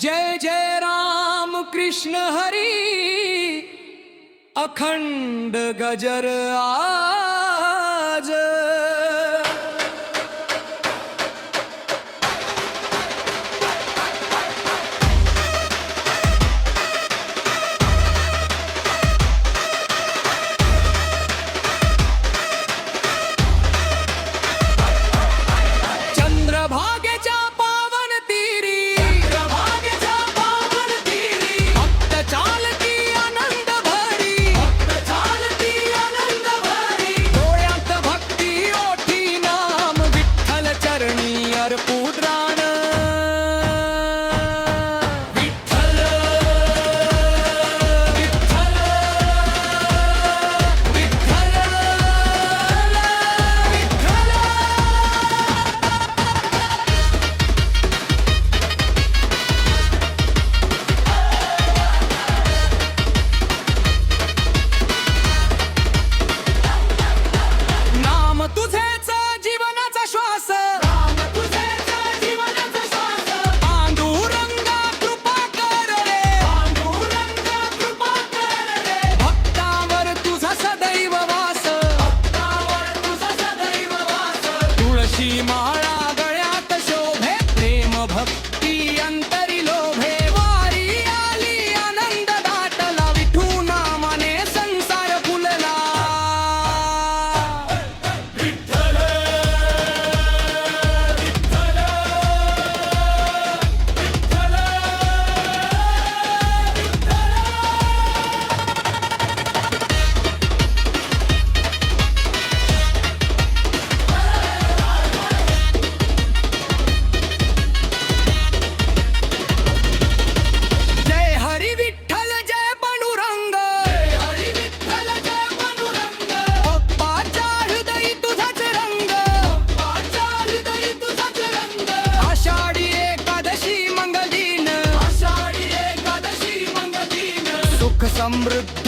जय जय राम कृष्ण हरी अखंड गजर आज। चंद्रभागेच्या पावन तीरी भक्त चालती आनंद भरी डोळ्यात भक्ती ओठी नाम विठ्ठल चरणी अर्पू द्राण। विठ्ठल विठ्ठल विठ्ठल विठ्ठल। नाम तुझेच जीवनाचा श्वास, पांडुरंगा कृपा कर रे, भक्तावर तुझा सदैव वास, तुळशी माळा गळ्यात शोभे, प्रेम भक्ती अंतरी लोभे, वारी आली आनंद दाटला, विठू नामाने संसार फुलला। विठ्ठल विठ्ठल विठ्ठल जय हरी विठ्ठल जय पांडुरंग, बाप्पाच्या हृदयी तुझाच रंग, आषाढी एकादशी मंगलीन, सुख समृद्धी